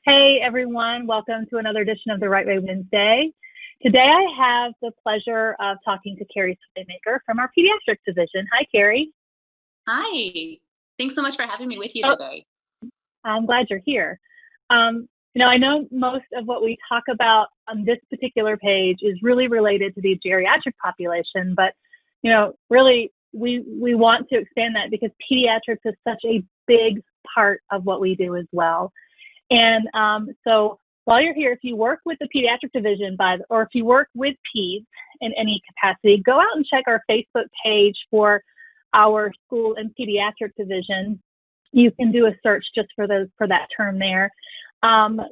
Hey everyone, welcome to another edition of the Right Way Wednesday. Today I have the pleasure of talking to Carrie Maker from our pediatrics division. Hi, Carrie. Hi. Thanks so much for having me with you Oh, today. I'm glad you're here. I know most of what we talk about on this particular page is really related to the geriatric population, but really we want to expand that because pediatrics is such a big part of what we do as well. And so while you're here, if you work with the pediatric division or if you work with peds in any capacity, go out and check our Facebook page for our school and pediatric division. You can do a search just for that term there.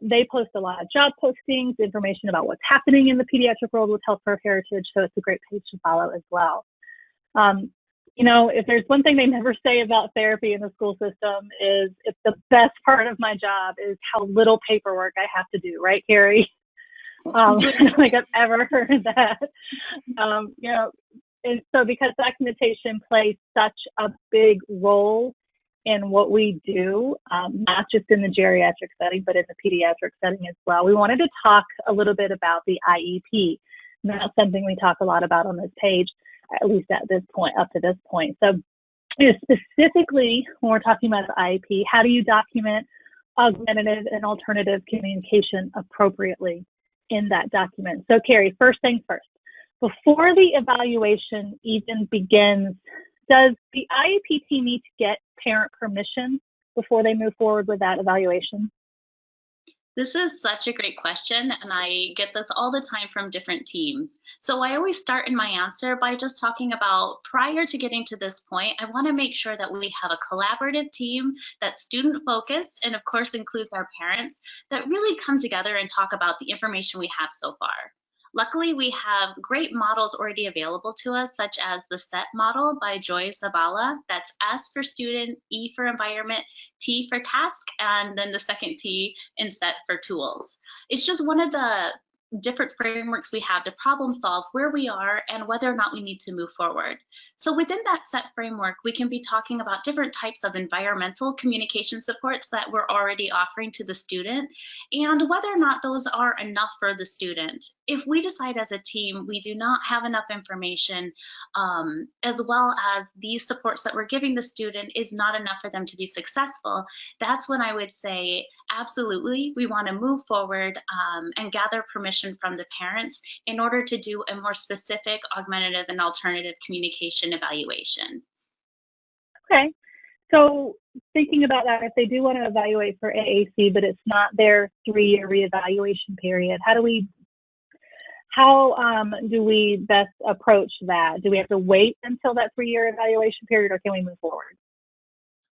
They post a lot of job postings, information about what's happening in the pediatric world with healthcare heritage, so it's a great page to follow as well. If there's one thing they never say about therapy in the school system is it's the best part of my job is how little paperwork I have to do, right, Carrie? I don't think I've ever heard that. And so because documentation plays such a big role in what we do, not just in the geriatric setting, but in the pediatric setting as well. We wanted to talk a little bit about the IEP. And that's something we talk a lot about on this page, at least at this point, up to this point. So specifically, when we're talking about the IEP, how do you document augmentative and alternative communication appropriately in that document? So Carrie, first things first, before the evaluation even begins, does the IEP team need to get parent permission before they move forward with that evaluation? This is such a great question, and I get this all the time from different teams. So I always start in my answer by just talking about prior to getting to this point, I want to make sure that we have a collaborative team that's student focused and of course includes our parents that really come together and talk about the information we have so far. Luckily, we have great models already available to us, such as the SET model by Joy Zabala. That's S for student, E for environment, T for task, and then the second T in SET for tools. It's just one of the different frameworks we have to problem solve where we are and whether or not we need to move forward. So within that SET framework, we can be talking about different types of environmental communication supports that we're already offering to the student and whether or not those are enough for the student. If we decide as a team we do not have enough information, as well as these supports that we're giving the student is not enough for them to be successful, that's when I would say absolutely we want to move forward and gather permission from the parents in order to do a more specific augmentative and alternative communication evaluation. Okay, so thinking about that, if they do want to evaluate for AAC, but it's not their 3-year reevaluation period, how do we best approach that? Do we have to wait until that 3-year evaluation period, or can we move forward?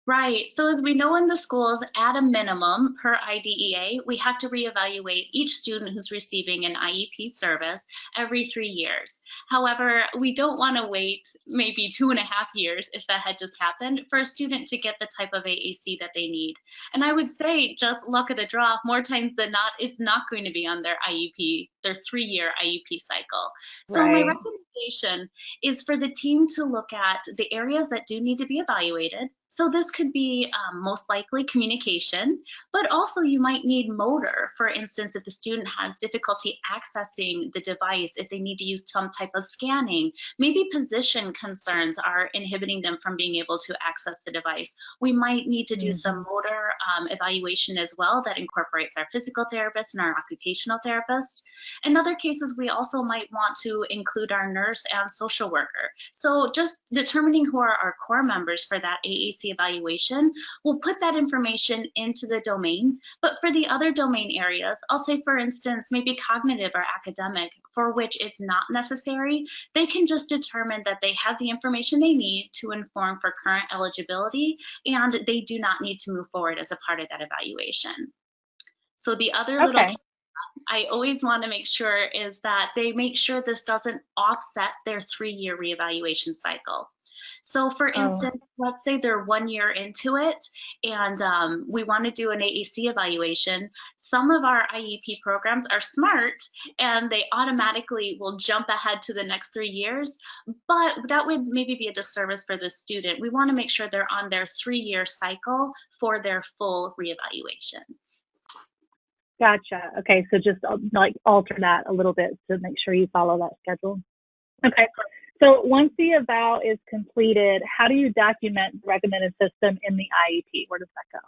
Right. So as we know in the schools, at a minimum per IDEA, we have to reevaluate each student who's receiving an IEP service every 3 years. However, we don't want to wait maybe 2.5 years, if that had just happened, for a student to get the type of AAC that they need. And I would say, just luck of the draw, more times than not, it's not going to be on their IEP, their 3-year IEP cycle. So my Right. recommendation is for the team to look at the areas that do need to be evaluated. So this could be most likely communication, but also you might need motor. For instance, if the student has difficulty accessing the device, if they need to use some type of scanning, maybe position concerns are inhibiting them from being able to access the device. We might need to do some motor evaluation as well that incorporates our physical therapist and our occupational therapist. In other cases, we also might want to include our nurse and social worker. So just determining who are our core members for that AAC evaluation, we'll put that information into the domain. But for the other domain areas, I'll say, for instance, maybe cognitive or academic, for which it's not necessary, they can just determine that they have the information they need to inform for current eligibility, and they do not need to move forward as a part of that evaluation. So the other little Okay. I always want to make sure is that they make sure this doesn't offset their 3-year reevaluation cycle. So for Oh, instance, let's say they're 1 year into it and we want to do an AAC evaluation. Some of our IEP programs are smart and they automatically will jump ahead to the next 3 years, but that would maybe be a disservice for the student. We want to make sure they're on their 3-year cycle for their full reevaluation. Gotcha. Okay, so just like alter that a little bit to make sure you follow that schedule. Okay. So once the eval is completed, how do you document the recommended system in the IEP? Where does that go?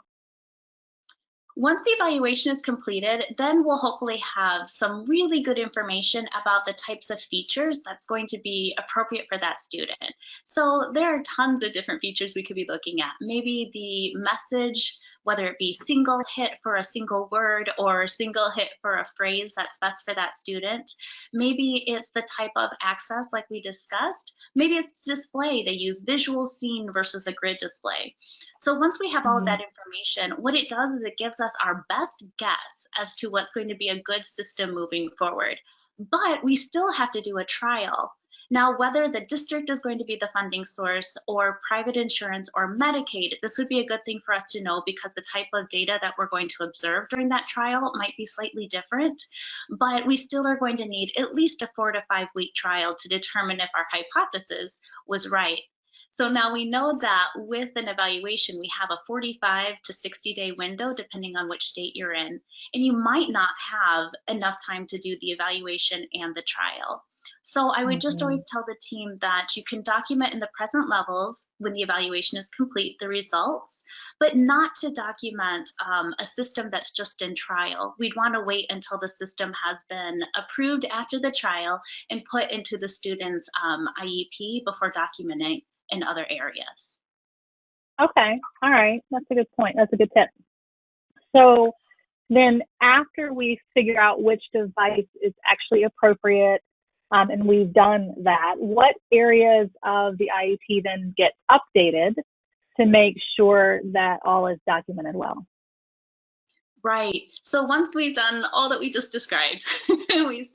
Once the evaluation is completed, then we'll hopefully have some really good information about the types of features that's going to be appropriate for that student. So there are tons of different features we could be looking at. Maybe the message, whether it be single hit for a single word or single hit for a phrase that's best for that student. Maybe it's the type of access like we discussed. Maybe it's display. They use visual scene versus a grid display. So once we have all of that information, what it does is it gives us our best guess as to what's going to be a good system moving forward. But we still have to do a trial. Now, whether the district is going to be the funding source or private insurance or Medicaid, this would be a good thing for us to know because the type of data that we're going to observe during that trial might be slightly different. But we still are going to need at least a 4 to 5 week trial to determine if our hypothesis was right. So now we know that with an evaluation, we have a 45 to 60-day window, depending on which state you're in. And you might not have enough time to do the evaluation and the trial. So I would just always tell the team that you can document in the present levels when the evaluation is complete, the results, but not to document a system that's just in trial. We'd want to wait until the system has been approved after the trial and put into the student's IEP before documenting in other areas. Okay, all right, that's a good point. That's a good tip. So then after we figure out which device is actually appropriate, and we've done that, what areas of the IEP then get updated to make sure that all is documented well? Right. So once we've done all that we just described, we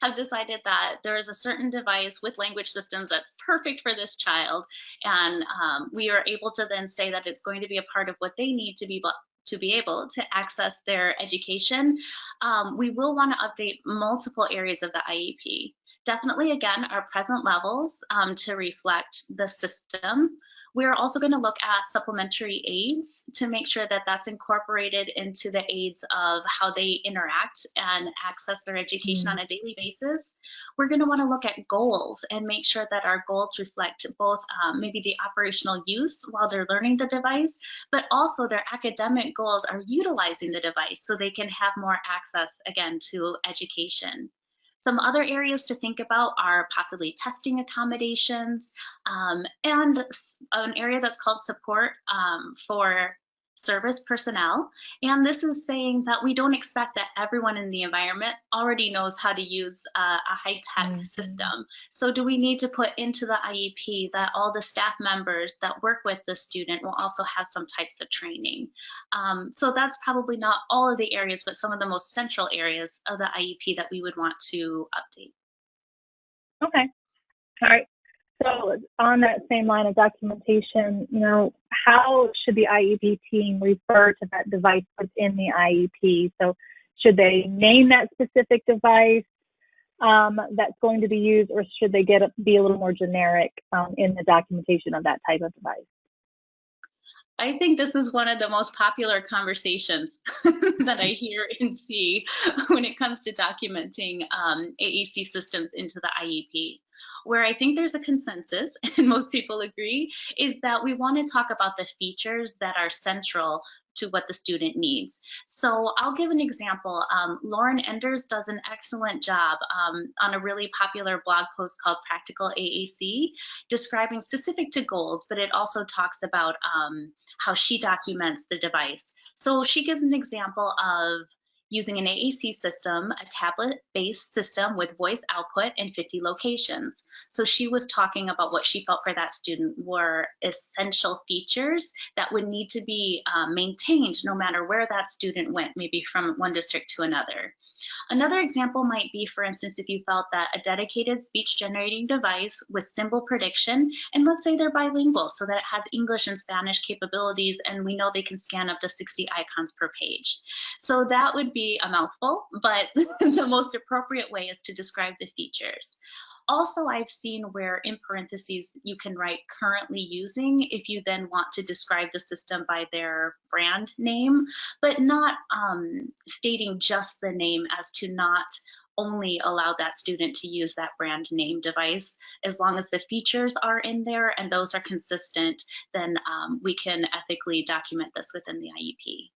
have decided that there is a certain device with language systems that's perfect for this child, and we are able to then say that it's going to be a part of what they need to be able to access their education. We will want to update multiple areas of the IEP. Definitely, again, our present levels to reflect the system. We're also going to look at supplementary aids to make sure that that's incorporated into the aids of how they interact and access their education on a daily basis. We're going to want to look at goals and make sure that our goals reflect both maybe the operational use while they're learning the device, but also their academic goals are utilizing the device so they can have more access, again, to education. Some other areas to think about are possibly testing accommodations and an area that's called support for service personnel. And this is saying that we don't expect that everyone in the environment already knows how to use a high-tech system. So do we need to put into the IEP that all the staff members that work with the student will also have some types of training? So that's probably not all of the areas, but some of the most central areas of the IEP that we would want to update. Okay. All right. So on that same line of documentation, how should the IEP team refer to that device within the IEP? So should they name that specific device that's going to be used, or should they be a little more generic in the documentation of that type of device? I think this is one of the most popular conversations that I hear and see when it comes to documenting AAC systems into the IEP. Where I think there's a consensus, and most people agree, is that we want to talk about the features that are central to what the student needs. So I'll give an example. Lauren Enders does an excellent job on a really popular blog post called Practical AAC, describing specific to goals, but it also talks about how she documents the device. So she gives an example of using an AAC system, a tablet-based system with voice output in 50 locations. So she was talking about what she felt for that student were essential features that would need to be maintained no matter where that student went, maybe from one district to another. Another example might be, for instance, if you felt that a dedicated speech generating device with symbol prediction, and let's say they're bilingual, so that it has English and Spanish capabilities, and we know they can scan up to 60 icons per page. So that would be a mouthful, but the most appropriate way is to describe the features. Also, I've seen where in parentheses you can write currently using if you then want to describe the system by their brand name, but not stating just the name, as to not only allow that student to use that brand name device. As long as the features are in there and those are consistent, then we can ethically document this within the IEP.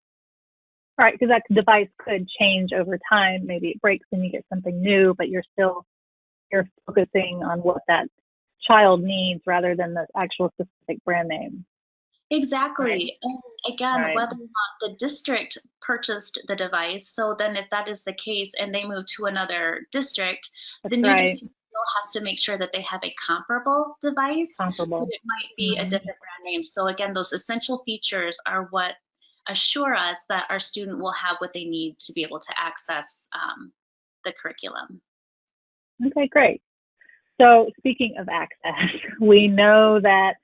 Right, because that device could change over time. Maybe it breaks and you get something new, but you're focusing on what that child needs rather than the actual specific brand name. Exactly. Right. And again, Right. whether or not the district purchased the device, so then if that is the case and they move to another district, That's the new right. district still has to make sure that they have a comparable device, but Comparable. it might be a different brand name. So again, those essential features are what assure us that our student will have what they need to be able to access the curriculum. Okay, great. So speaking of access, we know that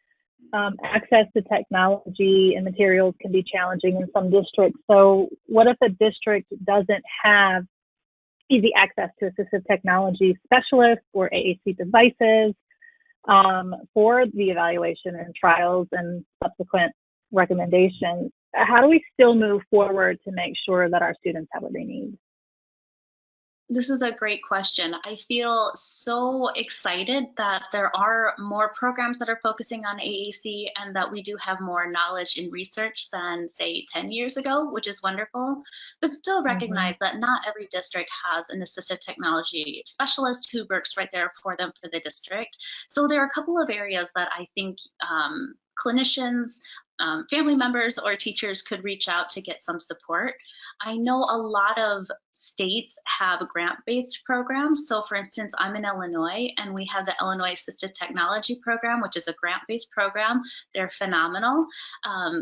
access to technology and materials can be challenging in some districts. So what if a district doesn't have easy access to assistive technology specialists or AAC devices for the evaluation and trials and subsequent recommendations? How do we still move forward to make sure that our students have what they need? This is a great question. I feel so excited that there are more programs that are focusing on AAC and that we do have more knowledge in research than, say, 10 years ago, which is wonderful, but still recognize that not every district has an assistive technology specialist who works right there for them for the district. So there are a couple of areas that I think clinicians, family members, or teachers could reach out to get some support. I know a lot of states have grant-based programs. So for instance, I'm in Illinois and we have the Illinois Assistive Technology Program, which is a grant-based program. They're phenomenal.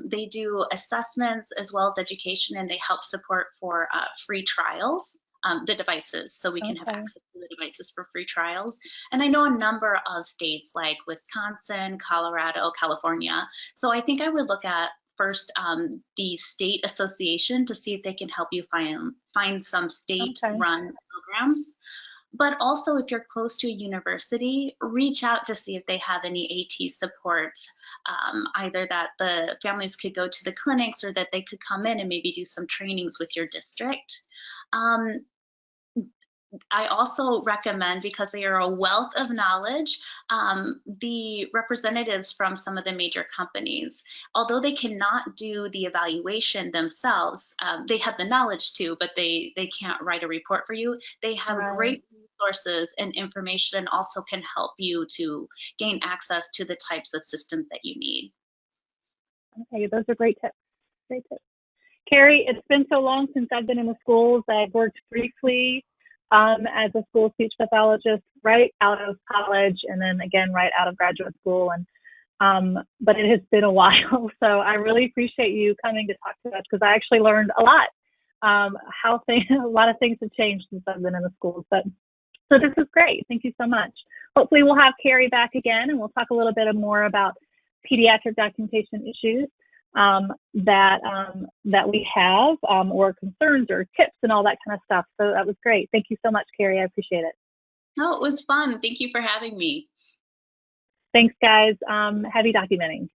They do assessments as well as education, and they help support for free trials. The devices, so we can have access to the devices for free trials. And I know a number of states like Wisconsin, Colorado, California. So I think I would look at first the state association to see if they can help you find some state-run programs. But also, if you're close to a university, reach out to see if they have any AT support, either that the families could go to the clinics or that they could come in and maybe do some trainings with your district. I also recommend, because they are a wealth of knowledge, the representatives from some of the major companies. Although they cannot do the evaluation themselves, they have the knowledge too, but they can't write a report for you. They have great resources and information, and also can help you to gain access to the types of systems that you need. Okay, those are great tips. Great tips. Carrie, it's been so long since I've been in the schools. I've worked briefly as a school speech pathologist right out of college, and then again right out of graduate school. And but it has been a while, so I really appreciate you coming to talk to us, because I actually learned a lot. A lot of things have changed since I've been in the schools. But so this is great. Thank you so much. Hopefully we'll have Carrie back again, and we'll talk a little bit more about pediatric documentation issues that we have, or concerns or tips and all that kind of stuff. So that was great. Thank you so much, Carrie. I appreciate it. Oh, it was fun. Thank you for having me. Thanks, guys. Happy documenting.